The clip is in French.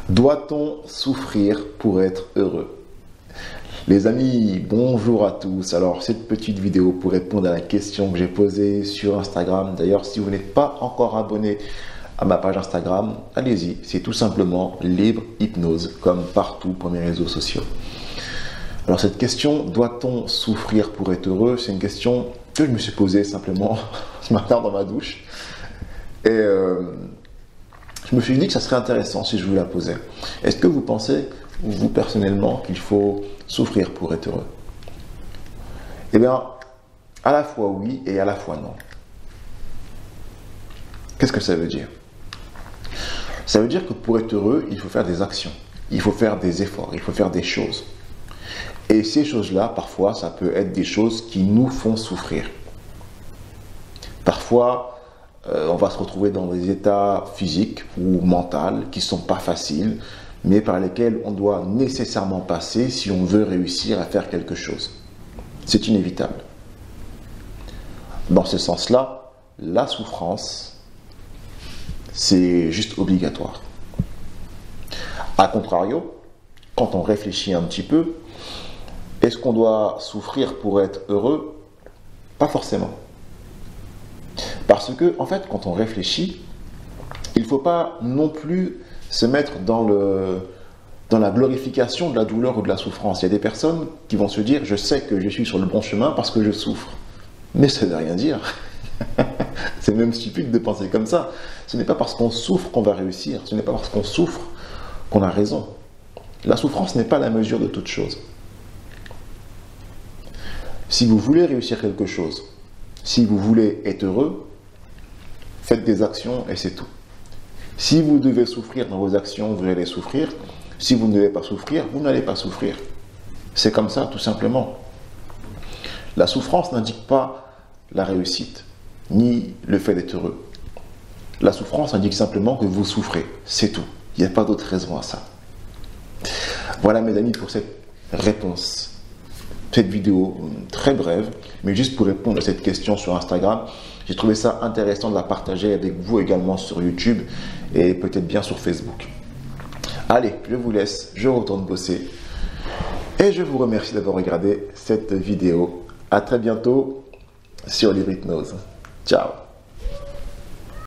Doit-on souffrir pour être heureux? Les amis, bonjour à tous. Alors, cette petite vidéo pour répondre à la question que j'ai posée sur Instagram. D'ailleurs, si vous n'êtes pas encore abonné à ma page Instagram, allez-y. C'est tout simplement Libre Hypnose, comme partout pour mes réseaux sociaux. Alors, cette question, doit-on souffrir pour être heureux? C'est une question que je me suis posée simplement ce matin dans ma douche. Et je me suis dit que ça serait intéressant si je vous la posais. Est-ce que vous pensez, vous personnellement, qu'il faut souffrir pour être heureux? Eh bien, à la fois oui et à la fois non. Qu'est-ce que ça veut dire? Ça veut dire que pour être heureux, il faut faire des actions, il faut faire des efforts, il faut faire des choses. Et ces choses-là, parfois, ça peut être des choses qui nous font souffrir. Parfois, on va se retrouver dans des états physiques ou mentaux qui ne sont pas faciles, mais par lesquels on doit nécessairement passer si on veut réussir à faire quelque chose. C'est inévitable. Dans ce sens-là, la souffrance, c'est juste obligatoire. A contrario, quand on réfléchit un petit peu, est-ce qu'on doit souffrir pour être heureux? Pas forcément. Parce que, en fait, quand on réfléchit, il ne faut pas non plus se mettre dans la glorification de la douleur ou de la souffrance. Il y a des personnes qui vont se dire « je sais que je suis sur le bon chemin parce que je souffre ». Mais ça ne veut rien dire. C'est même stupide de penser comme ça. Ce n'est pas parce qu'on souffre qu'on va réussir. Ce n'est pas parce qu'on souffre qu'on a raison. La souffrance n'est pas la mesure de toute chose. Si vous voulez réussir quelque chose, si vous voulez être heureux, faites des actions et c'est tout. Si vous devez souffrir dans vos actions, vous allez souffrir. Si vous ne devez pas souffrir, vous n'allez pas souffrir. C'est comme ça, tout simplement. La souffrance n'indique pas la réussite, ni le fait d'être heureux. La souffrance indique simplement que vous souffrez. C'est tout. Il n'y a pas d'autre raison à ça. Voilà, mes amis, pour cette réponse. Cette vidéo très brève, mais juste pour répondre à cette question sur Instagram. J'ai trouvé ça intéressant de la partager avec vous également sur YouTube et peut-être bien sur Facebook. Allez, je vous laisse, je retourne bosser et je vous remercie d'avoir regardé cette vidéo. À très bientôt sur Libre Hypnose. Ciao.